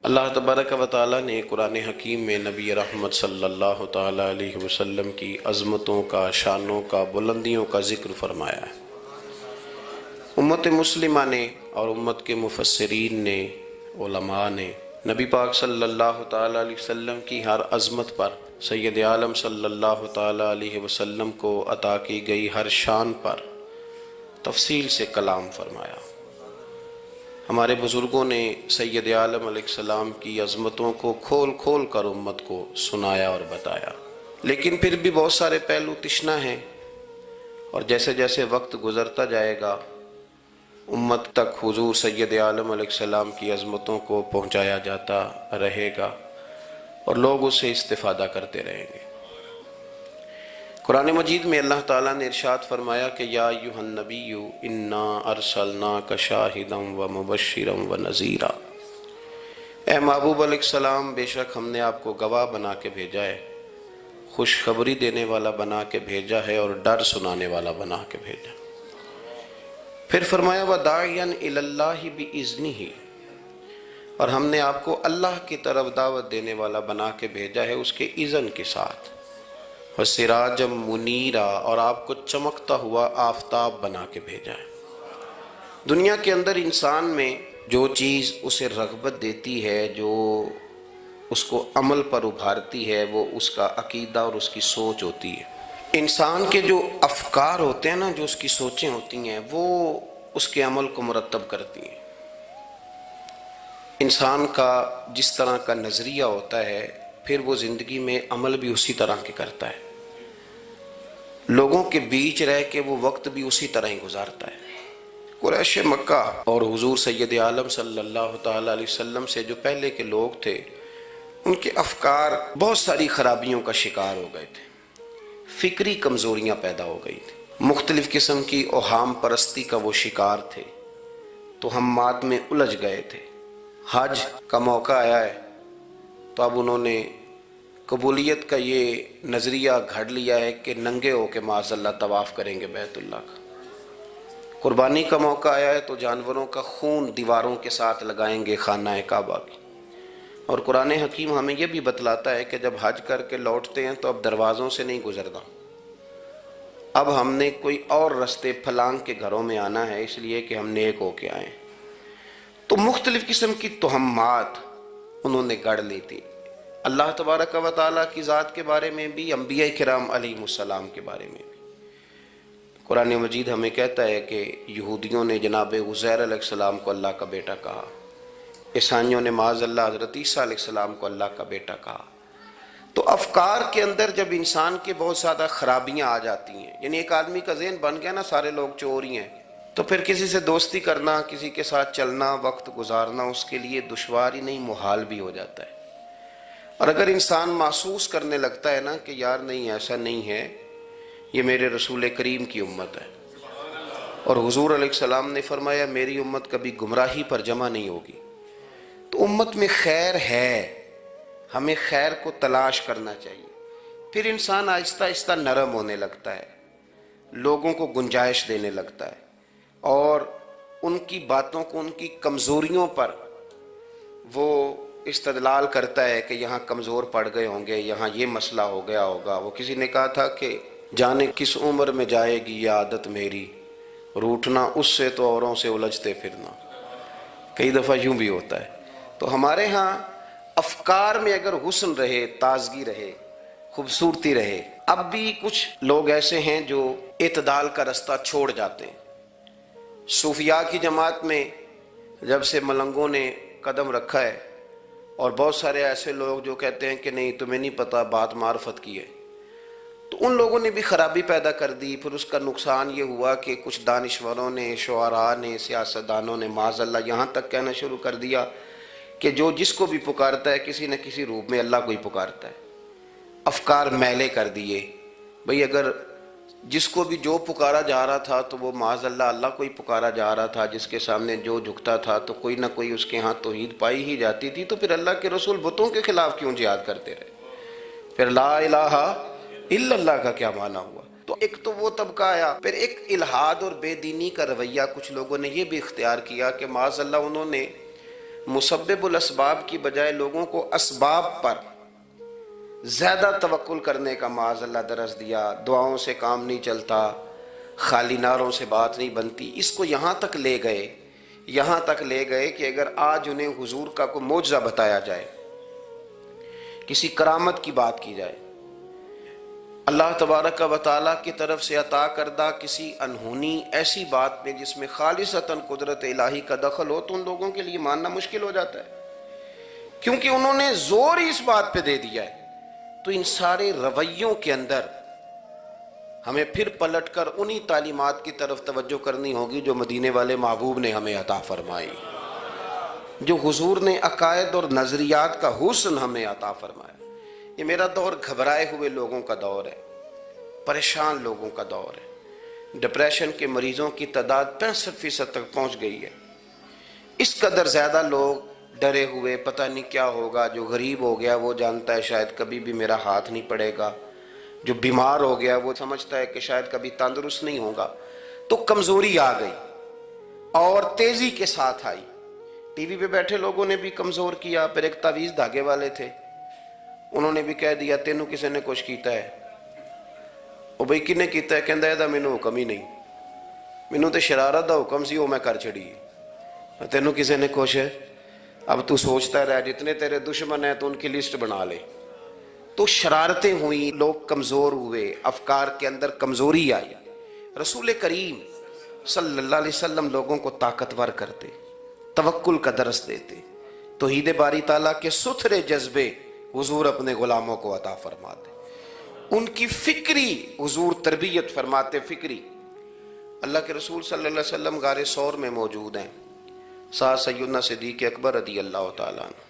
اللہ تبارک و تعالیٰ نے قرآن حکیم میں نبی رحمت صلی اللہ تعالیٰ علیہ وسلم کی عظمتوں کا، شانوں کا، بلندیوں کا ذکر فرمایا ہے۔ امت مسلمہ نے اور امت کے مفسرین نے، علماء نے نبی پاک صلی اللہ تعالیٰ علیہ وسلم کی ہر عظمت پر، سید عالم صلی اللہ تعالیٰ علیہ وسلم کو عطا کی گئی ہر شان پر تفصیل سے کلام فرمایا۔ ہمارے بزرگوں نے سید عالم علیہ السلام کی عظمتوں کو کھول کھول کر امت کو سنایا اور بتایا، لیکن پھر بھی بہت سارے پہلو تشنہ ہیں، اور جیسے جیسے وقت گزرتا جائے گا امت تک حضور سید عالم علیہ السلام کی عظمتوں کو پہنچایا جاتا رہے گا اور لوگ اس سے استفادہ کرتے رہیں گے۔ قرآن مجید میں اللہ تعالیٰ نے ارشاد فرمایا کہ یا ایھا النبی انا ارسلناک شاہدا ومبشرا ونذیرا، اے محبوب علیہ السلام، بے شک ہم نے آپ کو گواہ بنا کے بھیجا ہے، خوشخبری دینے والا بنا کے بھیجا ہے اور ڈر سنانے والا بنا کے بھیجا۔ پھر فرمایا وداعیا الی اللہ باذنہ، اور ہم نے آپ کو اللہ کی طرف دعوت دینے والا بنا کے بھیجا ہے اس کے اذن کے ساتھ، وسراجا منیرا، اور آپ کو چمکتا ہوا آفتاب بنا کے بھیجا ہے۔ دنیا کے اندر انسان میں جو چیز اسے رغبت دیتی ہے، جو اس کو عمل پر ابھارتی ہے، وہ اس کا عقیدہ اور اس کی سوچ ہوتی ہے۔ انسان کے جو افکار ہوتے ہیں نا، جو اس کی سوچیں ہوتی ہیں، وہ اس کے عمل کو مرتب کرتی ہیں۔ انسان کا جس طرح کا نظریہ ہوتا ہے، پھر وہ زندگی میں عمل بھی اسی طرح کے کرتا ہے، لوگوں کے بیچ رہ کے وہ وقت بھی اسی طرح ہی گزارتا ہے۔ قریش مکہ اور حضور سید عالم صلی اللہ تعالیٰ علیہ وسلم سے جو پہلے کے لوگ تھے، ان کے افکار بہت ساری خرابیوں کا شکار ہو گئے تھے، فکری کمزوریاں پیدا ہو گئی تھی، مختلف قسم کی اوہام پرستی کا وہ شکار تھے، توہمات میں الجھ گئے تھے۔ حج کا موقع آیا ہے تو اب انہوں نے قبولیت کا یہ نظریہ گھڑ لیا ہے کہ ننگے ہو کے معاذ اللہ طواف کریں گے بیت اللہ کا۔ قربانی کا موقع آیا ہے تو جانوروں کا خون دیواروں کے ساتھ لگائیں گے خانہ کعبہ کی۔ اور قرآن حکیم ہمیں یہ بھی بتلاتا ہے کہ جب حج کر کے لوٹتے ہیں تو اب دروازوں سے نہیں گزرنا، اب ہم نے کوئی اور رستے پھلانگ کے گھروں میں آنا ہے، اس لیے کہ ہم نیک ہو کے آئیں۔ تو مختلف قسم کی توہمات انہوں نے گڑھ لی تھی، اللہ تبارک و تعالیٰ کی ذات کے بارے میں بھی، انبیاء کرام علیہم السلام کے بارے میں بھی۔ قرآن مجید ہمیں کہتا ہے کہ یہودیوں نے جناب عزیر علیہ السلام کو اللہ کا بیٹا کہا، عیسائیوں نے معاذ اللہ حضرت عیسیٰ علیہ السلام کو اللہ کا بیٹا کہا۔ تو افکار کے اندر جب انسان کے بہت زیادہ خرابیاں آ جاتی ہیں، یعنی ایک آدمی کا ذہن بن گیا نا سارے لوگ چور ہی ہیں، تو پھر کسی سے دوستی کرنا، کسی کے ساتھ چلنا، وقت گزارنا اس کے لیے دشوار ہی نہیں محال بھی ہو جاتا ہے۔ اور اگر انسان محسوس کرنے لگتا ہے نا کہ یار نہیں، ایسا نہیں ہے، یہ میرے رسول کریم کی امت ہے، اور حضور علیہ السلام نے فرمایا میری امت کبھی گمراہی پر جمع نہیں ہوگی، تو امت میں خیر ہے، ہمیں خیر کو تلاش کرنا چاہیے۔ پھر انسان آہستہ آہستہ نرم ہونے لگتا ہے، لوگوں کو گنجائش دینے لگتا ہے، اور ان کی باتوں کو، ان کی کمزوریوں پر وہ استدلال کرتا ہے کہ یہاں کمزور پڑ گئے ہوں گے، یہاں یہ مسئلہ ہو گیا ہوگا۔ وہ کسی نے کہا تھا کہ جانے کس عمر میں جائے گی یہ عادت میری، روٹنا اس سے تو اوروں سے الجھتے پھرنا۔ کئی دفعہ یوں بھی ہوتا ہے۔ تو ہمارے ہاں افکار میں اگر حسن رہے، تازگی رہے، خوبصورتی رہے۔ اب بھی کچھ لوگ ایسے ہیں جو اعتدال کا رستہ چھوڑ جاتے ہیں۔ صوفیاء کی جماعت میں جب سے ملنگوں نے قدم رکھا ہے، اور بہت سارے ایسے لوگ جو کہتے ہیں کہ نہیں تمہیں نہیں پتہ، بات معرفت کی ہے، تو ان لوگوں نے بھی خرابی پیدا کر دی۔ پھر اس کا نقصان یہ ہوا کہ کچھ دانشوروں نے، شعراء نے، سیاستدانوں نے معاذ اللہ یہاں تک کہنا شروع کر دیا کہ جو جس کو بھی پکارتا ہے کسی نہ کسی روپ میں اللہ کو ہی پکارتا ہے۔ افکار میلے کر دیے، بھئی اگر جس کو بھی جو پکارا جا رہا تھا تو وہ معاذ اللہ اللہ کو ہی پکارا جا رہا تھا، جس کے سامنے جو جھکتا تھا تو کوئی نہ کوئی اس کے ہاں توحید پائی ہی جاتی تھی، تو پھر اللہ کے رسول بتوں کے خلاف کیوں جہاد کرتے رہے؟ پھر لا الہ الا اللہ کا کیا معنی ہوا؟ تو ایک تو وہ طبقہ آیا، پھر ایک الحاد اور بے دینی کا رویہ کچھ لوگوں نے یہ بھی اختیار کیا کہ معاذ اللہ انہوں نے مسبب الاسباب کی بجائے لوگوں کو اسباب پر زیادہ توکل کرنے کا معاذ اللہ درس دیا. دعاؤں سے کام نہیں چلتا، خالی نعروں سے بات نہیں بنتی. اس کو یہاں تک لے گئے کہ اگر آج انہیں حضور کا کوئی معجزہ بتایا جائے، کسی کرامت کی بات کی جائے، اللہ تبارک و تعالیٰ کی طرف سے عطا کردہ کسی انہونی ایسی بات میں جس میں خالصتاً قدرت الہی کا دخل ہو، تو ان لوگوں کے لیے ماننا مشکل ہو جاتا ہے، کیونکہ انہوں نے زور ہی اس بات پہ دے دیا ہے. تو ان سارے رویوں کے اندر ہمیں پھر پلٹ کر انہی تعلیمات کی طرف توجہ کرنی ہوگی جو مدینے والے محبوب نے ہمیں عطا فرمائی، جو حضور نے عقائد اور نظریات کا حسن ہمیں عطا فرمایا. یہ میرا دور گھبرائے ہوئے لوگوں کا دور ہے، پریشان لوگوں کا دور ہے. ڈپریشن کے مریضوں کی تعداد 65% تک پہنچ گئی ہے. اس قدر زیادہ لوگ ڈرے ہوئے، پتہ نہیں کیا ہوگا. جو غریب ہو گیا وہ جانتا ہے شاید کبھی بھی میرا ہاتھ نہیں پڑے گا، جو بیمار ہو گیا وہ سمجھتا ہے کہ شاید کبھی تندرست نہیں ہوگا. تو کمزوری آ گئی اور تیزی کے ساتھ آئی. ٹی وی پہ بیٹھے لوگوں نے بھی کمزور کیا. پھر ایک تعویذ دھاگے والے تھے، انہوں نے بھی کہہ دیا تینوں کسی نے کچھ کیتا ہے. او بھئی کنے کیتا ہے؟ کہندا ہے مینوں حکم ہی نہیں، مینوں تے شرارت دا حکم سی، وہ میں کر چھڑی. تینوں کسی نے کچھ ہے؟ اب تو سوچتا رہ، جتنے تیرے دشمن ہیں تو ان کی لسٹ بنا لے. تو شرارتیں ہوئیں، لوگ کمزور ہوئے، افکار کے اندر کمزوری آئی. رسول کریم صلی اللہ علیہ وسلم لوگوں کو طاقتور کرتے، توکل کا درس دیتے. توحید باری تعالیٰ کے ستھرے جذبے حضور اپنے غلاموں کو عطا فرماتے. ان کی فکری حضور تربیت فرماتے، فکری. اللہ کے رسول صلی اللہ علیہ وسلم غار ثور میں موجود ہیں، ساتھ سیدنا صدیق اکبر رضی اللہ تعالیٰ عنہ.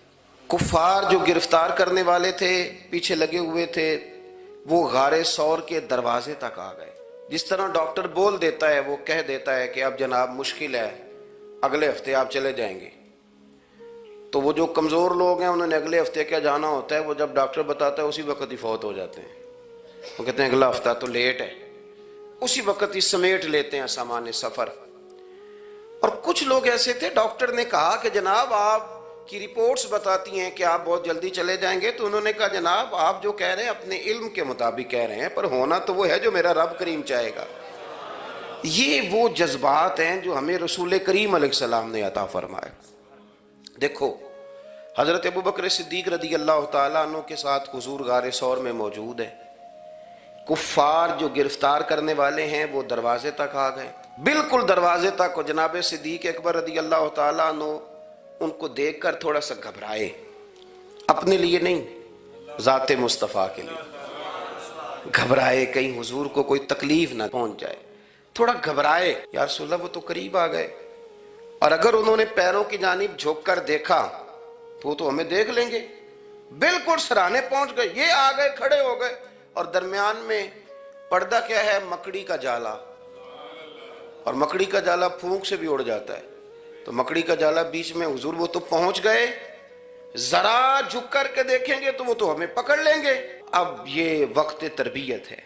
کفار جو گرفتار کرنے والے تھے، پیچھے لگے ہوئے تھے، وہ غار ثور کے دروازے تک آ گئے. جس طرح ڈاکٹر بول دیتا ہے، وہ کہہ دیتا ہے کہ اب جناب مشکل ہے، اگلے ہفتے آپ چلے جائیں گے. تو وہ جو کمزور لوگ ہیں انہوں نے اگلے ہفتے کیا جانا ہوتا ہے، وہ جب ڈاکٹر بتاتا ہے اسی وقت ہی فوت ہو جاتے ہیں. وہ کہتے ہیں اگلا ہفتہ تو لیٹ ہے، اسی وقت ہی سمیٹ لیتے ہیں سامان سفر. اور کچھ لوگ ایسے تھے، ڈاکٹر نے کہا کہ جناب آپ کی رپورٹس بتاتی ہیں کہ آپ بہت جلدی چلے جائیں گے. تو انہوں نے کہا جناب آپ جو کہہ رہے ہیں اپنے علم کے مطابق کہہ رہے ہیں، پر ہونا تو وہ ہے جو میرا رب کریم چاہے گا. یہ وہ جذبات ہیں جو ہمیں رسول کریم علیہ السلام نے عطا فرمائے. دیکھو حضرت ابوبکر صدیق رضی اللہ تعالیٰ عنہ کے ساتھ حضور غار ثور میں موجود ہے. کفار جو گرفتار کرنے والے ہیں وہ دروازے تک آ گئے، بالکل دروازے تک. اور جناب صدیق اکبر رضی اللہ تعالیٰ عنہ ان کو دیکھ کر تھوڑا سا گھبرائے، اپنے لیے نہیں، ذات مصطفیٰ کے لیے گھبرائے، کہیں حضور کو کوئی تکلیف نہ پہنچ جائے. تھوڑا گھبرائے، یا رسول اللہ وہ تو قریب آ گئے، اور اگر انہوں نے پیروں کی جانب جھک کر دیکھا تو وہ تو ہمیں دیکھ لیں گے. بالکل سرانے پہنچ گئے، یہ آ گئے، کھڑے ہو گئے، اور درمیان میں پردہ کیا ہے؟ مکڑی کا جالا. اور مکڑی کا جالا پھونک سے بھی اڑ جاتا ہے، تو مکڑی کا جالا بیچ میں. حضور وہ تو پہنچ گئے، ذرا جھک کر کے دیکھیں گے تو وہ تو ہمیں پکڑ لیں گے. اب یہ وقت تربیت ہے،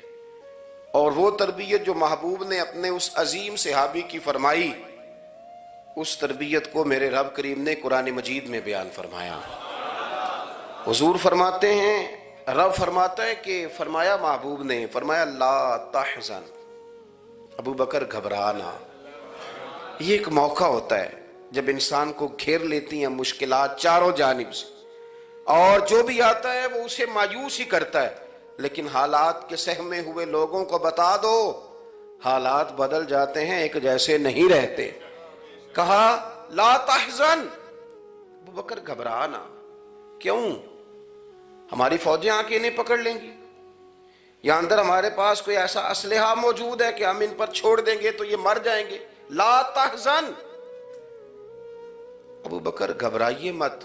اور وہ تربیت جو محبوب نے اپنے اس عظیم صحابی کی فرمائی، اس تربیت کو میرے رب کریم نے قرآن مجید میں بیان فرمایا. حضور فرماتے ہیں، رب فرماتا ہے کہ فرمایا محبوب نے، فرمایا لا تحزن، ابو بکر گھبرانا. یہ ایک موقع ہوتا ہے جب انسان کو گھیر لیتی ہیں مشکلات چاروں جانب سے، اور جو بھی آتا ہے وہ اسے مایوس ہی کرتا ہے. لیکن حالات کے سہمے ہوئے لوگوں کو بتا دو، حالات بدل جاتے ہیں، ایک جیسے نہیں رہتے. کہا لا تحزن، ابو بکر گھبرانا. کیوں؟ ہماری فوجیں آ کے انہیں پکڑ لیں گی، یا اندر ہمارے پاس کوئی ایسا اسلحہ موجود ہے کہ ہم ان پر چھوڑ دیں گے تو یہ مر جائیں گے. لا تحزن، ابو بکر گھبرائیے مت.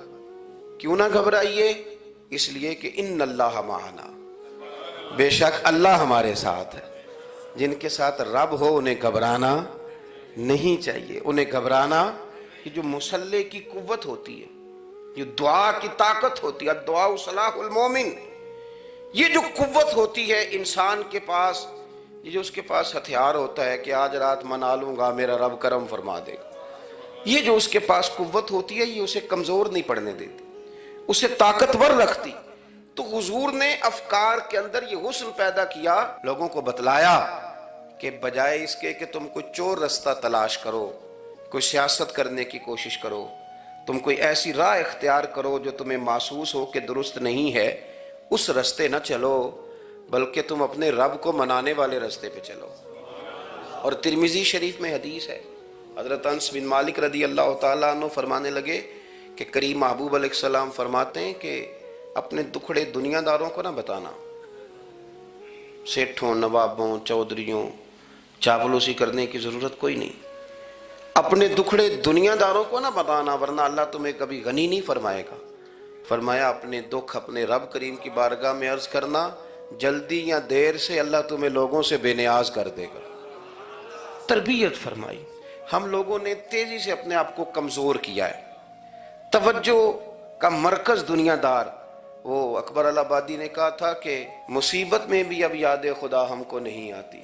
کیوں نہ گھبرائیے؟ اس لیے کہ ان اللہ معنا، بے شک اللہ ہمارے ساتھ ہے. جن کے ساتھ رب ہو انہیں گھبرانا نہیں چاہیے. انہیں گھبرانا، یہ جو مسلح کی قوت ہوتی ہے، یہ دعا کی طاقت ہوتی ہے، دعا صلاح المومن، یہ جو قوت ہوتی ہے انسان کے پاس، یہ جو اس کے پاس ہتھیار ہوتا ہے کہ آج رات منا لوں گا، میرا رب کرم فرما دے گا. یہ جو اس کے پاس قوت ہوتی ہے یہ اسے کمزور نہیں پڑنے دیتی، اسے طاقتور رکھتی۔ تو حضور نے افکار کے اندر یہ حسن پیدا کیا، لوگوں کو بتلایا کہ بجائے اس کے کہ تم کوئی چور رستہ تلاش کرو، کوئی سیاست کرنے کی کوشش کرو، تم کوئی ایسی راہ اختیار کرو جو تمہیں محسوس ہو کہ درست نہیں ہے، اس رستے نہ چلو، بلکہ تم اپنے رب کو منانے والے رستے پہ چلو۔ اور ترمذی شریف میں حدیث ہے، حضرت انس بن مالک رضی اللہ تعالیٰ عنہ فرمانے لگے کہ کریم محبوب علیہ السلام فرماتے ہیں کہ اپنے دکھڑے دنیا داروں کو نہ بتانا، سیٹھوں، نوابوں، چودھریوں چاپلوسی کرنے کی ضرورت کوئی نہیں، اپنے دکھڑے دنیا داروں کو نہ بتانا ورنہ اللہ تمہیں کبھی غنی نہیں فرمائے گا۔ فرمایا اپنے دکھ اپنے رب کریم کی بارگاہ میں عرض کرنا، جلدی یا دیر سے اللہ تمہیں لوگوں سے بے نیاز کر دے گا۔ تربیت فرمائی۔ ہم لوگوں نے تیزی سے اپنے آپ کو کمزور کیا ہے، توجہ کا مرکز دنیا دار۔ وہ اکبر الآبادی نے کہا تھا کہ مصیبت میں بھی اب یاد خدا ہم کو نہیں آتی،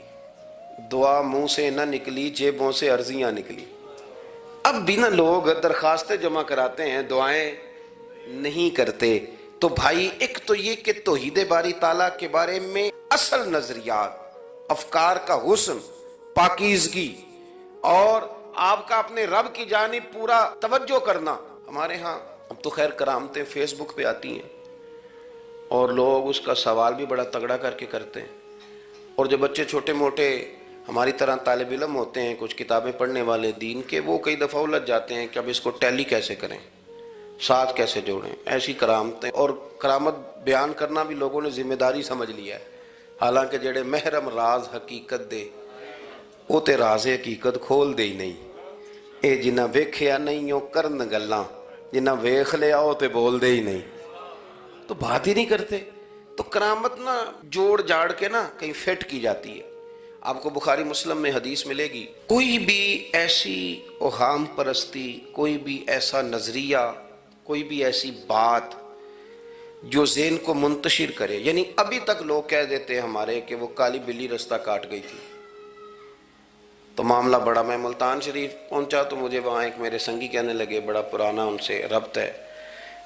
دعا منہ سے نہ نکلی جیبوں سے عرضیاں نکلی۔ اب بھی نہ لوگ درخواستیں جمع کراتے ہیں، دعائیں نہیں کرتے۔ تو بھائی ایک تو یہ کہ توحید باری تعالیٰ کے بارے میں اصل نظریات، افکار کا حسن، پاکیزگی، اور آپ کا اپنے رب کی جانب پورا توجہ کرنا۔ ہمارے ہاں اب تو خیر کرامتیں فیس بک پہ آتی ہیں اور لوگ اس کا سوال بھی بڑا تگڑا کر کے کرتے ہیں، اور جو بچے چھوٹے موٹے ہماری طرح طالب علم ہوتے ہیں، کچھ کتابیں پڑھنے والے دین کے، وہ کئی دفعہ الجھ جاتے ہیں کہ اب اس کو ٹیلی کیسے کریں، ساتھ کیسے جوڑیں۔ ایسی کرامتیں اور کرامت بیان کرنا بھی لوگوں نے ذمہ داری سمجھ لیا ہے، حالانکہ جڑے محرم راز حقیقت دے وہ تے راز حقیقت کھول دے ہی نہیں۔ اے جنہ ویکھیا نہیں او کرن گلاں، جنہ ویکھ لیا او تے بول دے ہی نہیں، تو بات ہی نہیں کرتے۔ تو کرامت نا جوڑ جاڑ کے نا کہیں فٹ کی جاتی ہے۔ آپ کو بخاری مسلم میں حدیث ملے گی، کوئی بھی ایسی اوہام پرستی، کوئی بھی ایسا نظریہ، کوئی بھی ایسی بات جو ذہن کو منتشر کرے، یعنی ابھی تک لوگ کہہ دیتے ہیں ہمارے کہ وہ کالی بلی رستہ کاٹ گئی تھی، تو معاملہ بڑا، میں ملتان شریف پہنچا تو مجھے وہاں ایک میرے سنگی کہنے لگے، بڑا پرانا ان سے ربط ہے،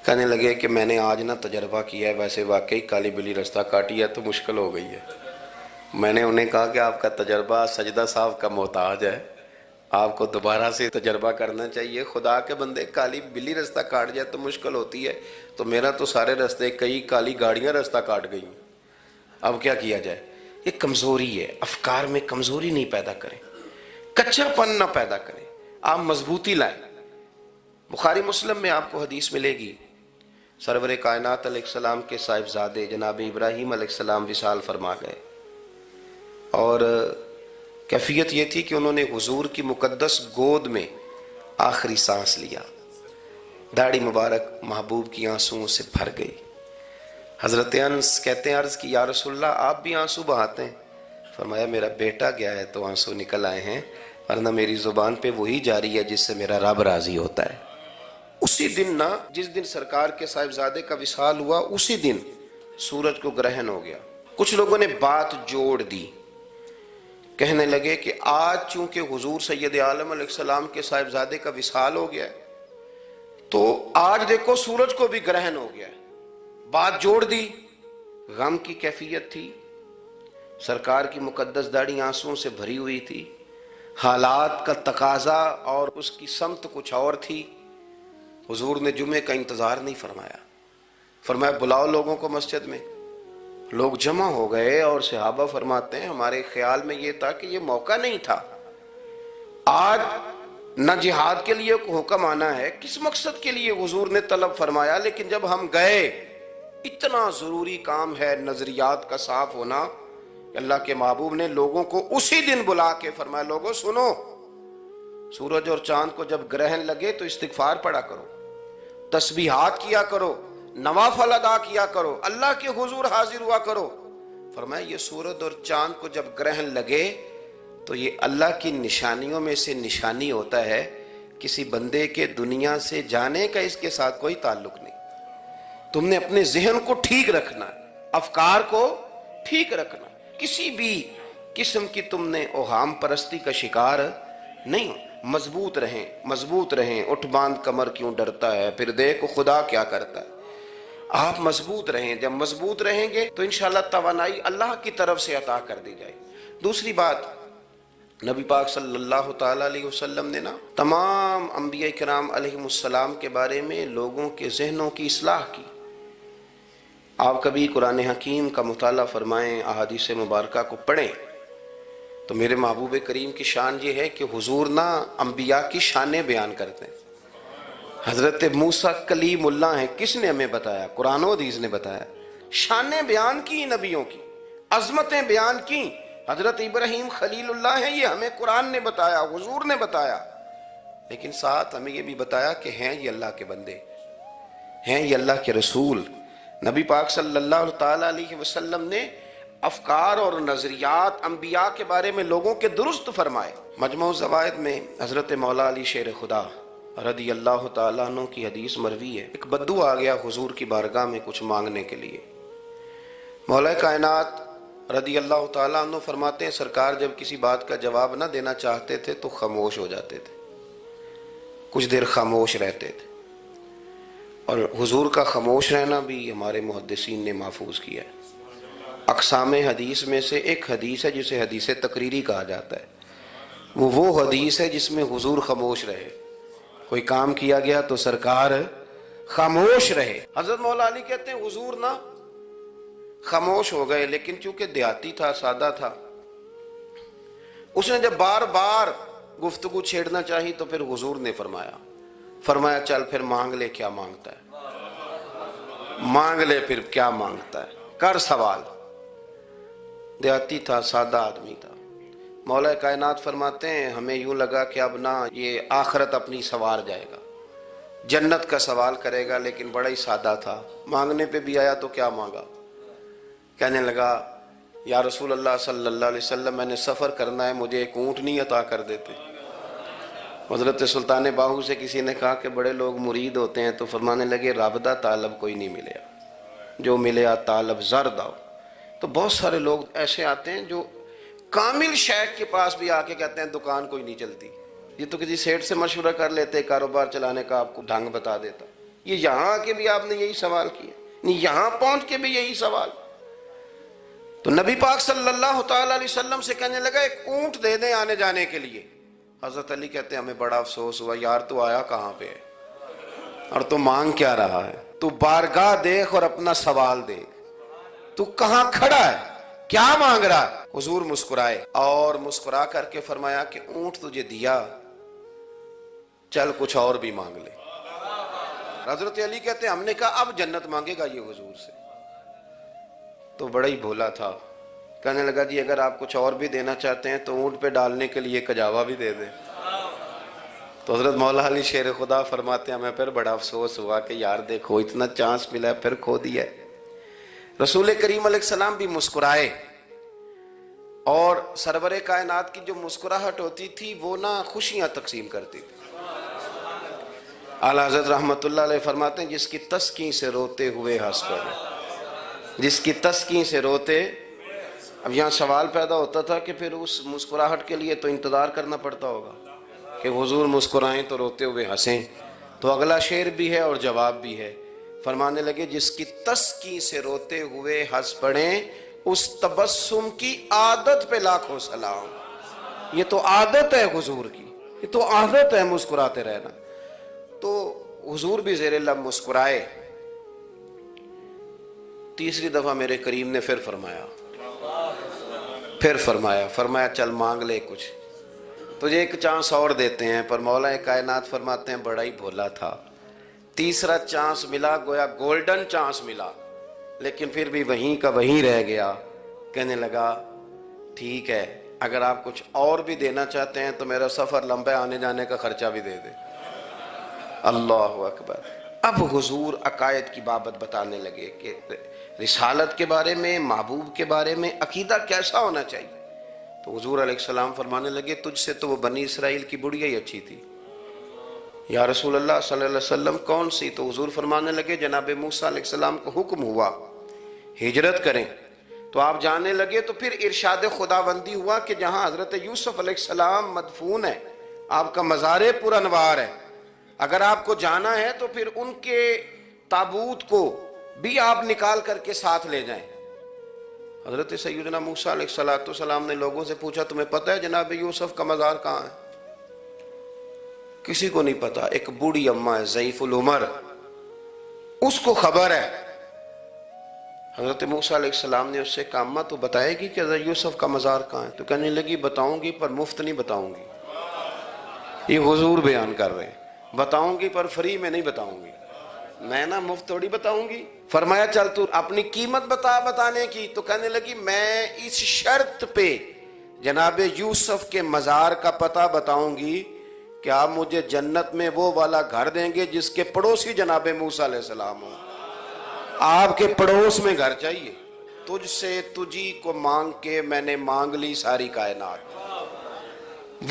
کہنے لگے کہ میں نے آج نہ تجربہ کیا ہے، ویسے واقعی کالی بلی رستہ کاٹی ہے تو مشکل ہو گئی ہے۔ میں نے انہیں کہا کہ آپ کا تجربہ سجدہ صاحب کا محتاج ہے، آپ کو دوبارہ سے تجربہ کرنا چاہیے، خدا کے بندے کالی بلی رستہ کاٹ جائے تو مشکل ہوتی ہے، تو میرا تو سارے رستے کئی کالی گاڑیاں رستہ کاٹ گئی، اب کیا کیا جائے۔ یہ کمزوری ہے، افکار میں کمزوری نہیں پیدا کریں، کچا پن نہ پیدا کریں، آپ مضبوطی لائیں۔ بخاری مسلم میں آپ کو حدیث ملے گی، سرور کائنات علیہ السلام کے صاحبزادے جناب ابراہیم علیہ السلام وصال فرما گئے، اور کیفیت یہ تھی کہ انہوں نے حضور کی مقدس گود میں آخری سانس لیا، داڑھی مبارک محبوب کی آنسوؤں سے بھر گئی۔ حضرت انس کہتے ہیں عرض کی یا رسول اللہ آپ بھی آنسو بہاتے ہیں؟ فرمایا میرا بیٹا گیا ہے تو آنسو نکل آئے ہیں، ورنہ میری زبان پہ وہی جاری ہے جس سے میرا رب راضی ہوتا ہے۔ اسی دن نا، جس دن سرکار کے صاحبزادے کا وصال ہوا، اسی دن سورج کو گرہن ہو گیا۔ کچھ لوگوں نے بات جوڑ دی، کہنے لگے کہ آج چونکہ حضور سید عالم علیہ السلام کے صاحبزادے کا وصال ہو گیا تو آج دیکھو سورج کو بھی گرہن ہو گیا۔ بات جوڑ دی، غم کی کیفیت تھی، سرکار کی مقدس داڑھی آنسوؤں سے بھری ہوئی تھی، حالات کا تقاضا اور اس کی سمت کچھ اور تھی۔ حضور نے جمعے کا انتظار نہیں فرمایا، فرمایا بلاؤ لوگوں کو مسجد میں۔ لوگ جمع ہو گئے اور صحابہ فرماتے ہیں ہمارے خیال میں یہ تھا کہ یہ موقع نہیں تھا، آج نہ جہاد کے لیے حکم آنا ہے، کس مقصد کے لیے حضور نے طلب فرمایا، لیکن جب ہم گئے اتنا ضروری کام ہے نظریات کا صاف ہونا، اللہ کے محبوب نے لوگوں کو اسی دن بلا کے فرمایا لوگوں سنو، سورج اور چاند کو جب گرہن لگے تو استغفار پڑھا کرو، تسبیحات کیا کرو، نوافل ادا کیا کرو، اللہ کے حضور حاضر ہوا کرو۔ فرمایا یہ سورج اور چاند کو جب گرہن لگے تو یہ اللہ کی نشانیوں میں سے نشانی ہوتا ہے، کسی بندے کے دنیا سے جانے کا اس کے ساتھ کوئی تعلق نہیں۔ تم نے اپنے ذہن کو ٹھیک رکھنا، افکار کو ٹھیک رکھنا، کسی بھی قسم کی تم نے اوہام پرستی کا شکار نہیں ہو۔ مضبوط رہیں مضبوط رہیں، اٹھ باندھ کمر کیوں ڈرتا ہے، پھر دیکھو خدا کیا کرتا ہے۔ آپ مضبوط رہیں، جب مضبوط رہیں گے تو انشاءاللہ توانائی اللہ کی طرف سے عطا کر دی جائے۔ دوسری بات، نبی پاک صلی اللہ تعالیٰ علیہ وسلم نے تمام انبیاء کرام علیہم السلام کے بارے میں لوگوں کے ذہنوں کی اصلاح کی۔ آپ کبھی قرآن حکیم کا مطالعہ فرمائیں، احادیث مبارکہ کو پڑھیں تو میرے محبوب کریم کی شان یہ ہے کہ حضور انبیاء کی شانیں بیان کرتے ہیں۔ حضرت موسیٰ کلیم اللہ ہیں، کس نے ہمیں بتایا؟ قرآن و حدیث نے بتایا۔ شانیں بیان کی نبیوں کی، عظمتیں بیان کی۔ حضرت ابراہیم خلیل اللہ ہیں، یہ ہمیں قرآن نے بتایا، حضور نے بتایا، لیکن ساتھ ہمیں یہ بھی بتایا کہ ہیں یہ اللہ کے بندے، ہیں یہ اللہ کے رسول۔ نبی پاک صلی اللہ تعالیٰ علیہ وسلم نے افکار اور نظریات انبیاء کے بارے میں لوگوں کے درست فرمائے۔ مجموع الزوائد میں حضرت مولا علی شیر خدا رضی اللہ تعالیٰ عنہ کی حدیث مروی ہے، ایک بدو آ گیا حضور کی بارگاہ میں کچھ مانگنے کے لیے۔ مولا کائنات رضی اللہ تعالیٰ عنہ فرماتے ہیں سرکار جب کسی بات کا جواب نہ دینا چاہتے تھے تو خاموش ہو جاتے تھے، کچھ دیر خاموش رہتے تھے، اور حضور کا خاموش رہنا بھی ہمارے محدثین نے محفوظ کیا ہے۔ اقسام حدیث میں سے ایک حدیث ہے جسے حدیث تقریری کہا جاتا ہے، وہ حدیث ہے جس میں حضور خاموش رہے، کوئی کام کیا گیا تو سرکار خاموش رہے۔ حضرت مولا علی کہتے ہیں حضور خاموش ہو گئے، لیکن چونکہ دیہاتی تھا، سادہ تھا، اس نے جب بار بار گفتگو چھیڑنا چاہی تو پھر حضور نے فرمایا چل پھر مانگ لے کیا مانگتا ہے، مانگ لے پھر کیا مانگتا ہے، کر سوال۔ دیہاتی تھا، سادہ آدمی تھا۔ مولا کائنات فرماتے ہیں ہمیں یوں لگا کہ اب یہ آخرت اپنی سوار جائے گا، جنت کا سوال کرے گا، لیکن بڑا ہی سادہ تھا۔ مانگنے پہ بھی آیا تو کیا مانگا؟ کہنے لگا یا رسول اللہ صلی اللہ علیہ وسلم میں نے سفر کرنا ہے، مجھے ایک اونٹنی عطا کر دیتے۔ حضرت سلطان باہو سے کسی نے کہا کہ بڑے لوگ مرید ہوتے ہیں، تو فرمانے لگے رابطہ طالب کوئی نہیں ملیا، جو ملیا طالب زرد آؤ۔ تو بہت سارے لوگ ایسے آتے ہیں جو کامل شیخ کے پاس بھی آ کے کہتے ہیں دکان کوئی نہیں چلتی، یہ تو کسی سیٹ سے مشورہ کر لیتے، کاروبار چلانے کا آپ کو ڈھنگ بتا دیتا۔ یہ یہاں آ کے بھی آپ نے یہی سوال کیا، نہیں یہاں پہنچ کے بھی یہی سوال۔ تو نبی پاک صلی اللہ تعالیٰ علیہ وسلم سے کہنے لگا ایک اونٹ دے دیں آنے جانے کے لیے۔ حضرت علی کہتے ہیں ہمیں بڑا افسوس ہوا، یار تو آیا کہاں پہ ہے اور تو مانگ کیا رہا ہے؟ تو بارگاہ دیکھ اور اپنا سوال دیکھ، تو کہاں کھڑا ہے، کیا مانگ رہا ہے؟ حضور مسکرائے اور مسکرا کر کے فرمایا کہ اونٹ تجھے دیا، چل کچھ اور بھی مانگ لے۔ حضرت علی کہتے ہیں ہم نے کہا اب جنت مانگے گا یہ حضور سے؟ تو بڑا ہی بھولا تھا، کہنے لگا جی اگر آپ کچھ اور بھی دینا چاہتے ہیں تو اونٹ پہ ڈالنے کے لیے کجاوا بھی دے دیں۔ تو حضرت مولا علی شیر خدا فرماتے ہیں ہمیں پھر بڑا افسوس ہوا کہ یار دیکھو اتنا چانس ملا پھر کھو دیا۔ رسول کریم علیہ السلام بھی مسکرائے، اور سرور کائنات کی جو مسکراہٹ ہوتی تھی وہ خوشیاں تقسیم کرتی تھی۔ اعلیٰ حضرت رحمت اللہ علیہ فرماتے ہیں جس کی تسکین سے روتے ہوئے ہنس پڑے، جس کی تسکین سے روتے۔ اب یہاں سوال پیدا ہوتا تھا کہ پھر اس مسکراہٹ کے لیے تو انتظار کرنا پڑتا ہوگا کہ حضور مسکرائیں تو روتے ہوئے ہنسیں، تو اگلا شعر بھی ہے اور جواب بھی ہے۔ فرمانے لگے جس کی تسکین سے روتے ہوئے ہنس پڑیں اس تبسم کی عادت پہ لاکھوں سلام۔ یہ تو عادت ہے حضور کی، یہ تو عادت ہے مسکراتے رہنا۔ تو حضور بھی زیر لب مسکرائے۔ تیسری دفعہ میرے کریم نے پھر فرمایا چل مانگ لے کچھ، تجھے ایک چانس اور دیتے ہیں۔ پر مولا کائنات فرماتے ہیں بڑا ہی بھولا تھا، تیسرا چانس ملا، گویا گولڈن چانس ملا، لیکن پھر بھی وہیں کا وہیں رہ گیا۔ کہنے لگا ٹھیک ہے اگر آپ کچھ اور بھی دینا چاہتے ہیں تو میرا سفر لمبا آنے جانے کا خرچہ بھی دے دے۔ اللہ اکبر۔ اب حضور عقائد کی بابت بتانے لگے کہ رسالت کے بارے میں، محبوب کے بارے میں عقیدہ کیسا ہونا چاہیے۔ تو حضور علیہ السلام فرمانے لگے تجھ سے تو وہ بنی اسرائیل کی بڑھیا ہی اچھی تھی۔ یا رسول اللہ صلی اللہ علیہ وسلم کون سی؟ تو حضور فرمانے لگے جناب موسیٰ علیہ السلام کو حکم ہوا ہجرت کریں، تو آپ جانے لگے، تو پھر ارشاد خداوندی ہوا کہ جہاں حضرت یوسف علیہ السلام مدفون ہے آپ کا مزار پر انوار ہے، اگر آپ کو جانا ہے تو پھر ان کے تابوت کو بھی آپ نکال کر کے ساتھ لے جائیں۔ حضرت سیدنا موسیٰ علیہ السلام نے لوگوں سے پوچھا تمہیں پتہ ہے جناب یوسف کا مزار کہاں ہے؟ کسی کو نہیں پتا، ایک بوڑھی اماں ہے ضعیف العمر، اس کو خبر ہے۔ حضرت موسیٰ علیہ السلام نے اس سے کہا اماں تو بتائے گی کہ حضرت یوسف کا مزار کہاں ہے؟ تو کہنے لگی بتاؤں گی پر مفت نہیں بتاؤں گی۔ یہ حضور بیان کر رہے ہیں، بتاؤں گی پر فری میں نہیں بتاؤں گی، میں نا مفت تھوڑی بتاؤں گی۔ فرمایا چل تو اپنی قیمت بتا بتانے کی، تو کہنے لگی میں اس شرط پہ جناب یوسف کے مزار کا پتہ بتاؤں گی کہ آپ مجھے جنت میں وہ والا گھر دیں گے جس کے پڑوسی جناب موسیٰ علیہ السلام ہوں۔ آپ کے پڑوس میں گھر چاہیے، تجھ سے تجھی کو مانگ کے میں نے مانگ لی ساری کائنات،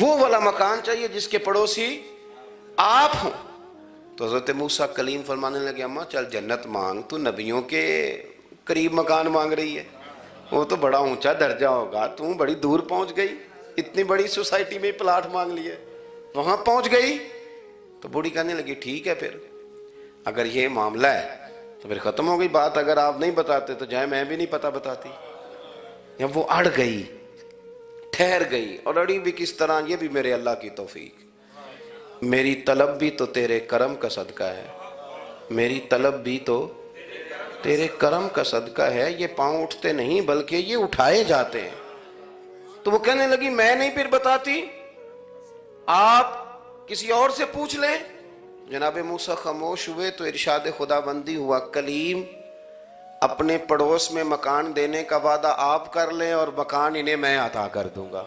وہ والا مکان چاہیے جس کے پڑوسی آپ ہوں۔ تو حضرت موسیٰ کلیم فرمانے لگے اماں چل جنت مانگ، تو نبیوں کے قریب مکان مانگ رہی ہے، وہ تو بڑا اونچا درجہ ہوگا، تو بڑی دور پہنچ گئی، اتنی بڑی سوسائٹی میں پلاٹ مانگ لیے، وہاں پہنچ گئی۔ تو بوڑھی کہنے لگی ٹھیک ہے پھر اگر یہ معاملہ ہے تو پھر ختم ہو گئی بات، اگر آپ نہیں بتاتے تو جائے میں بھی نہیں پتہ بتاتی۔ یا وہ اڑ گئی، ٹھہر گئی، اور اڑی بھی کس طرح، یہ بھی میرے اللہ کی توفیق، میری طلب بھی تو تیرے کرم کا صدقہ ہے، میری طلب بھی تو تیرے کرم کا صدقہ ہے، یہ پاؤں اٹھتے نہیں بلکہ یہ اٹھائے جاتے ہیں۔ تو وہ کہنے لگی میں نہیں پھر بتاتی، آپ کسی اور سے پوچھ لیں۔ جناب موسیٰ خاموش ہوئے تو ارشاد خدا بندی ہوا کلیم اپنے پڑوس میں مکان دینے کا وعدہ آپ کر لیں اور مکان انہیں میں عطا کر دوں گا۔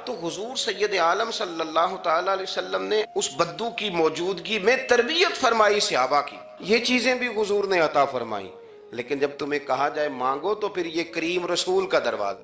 تو حضور سید عالم صلی اللہ تعالی علیہ وسلم نے اس بدو کی موجودگی میں تربیت فرمائی صحابہ کی، یہ چیزیں بھی حضور نے عطا فرمائی، لیکن جب تمہیں کہا جائے مانگو تو پھر یہ کریم رسول کا دروازہ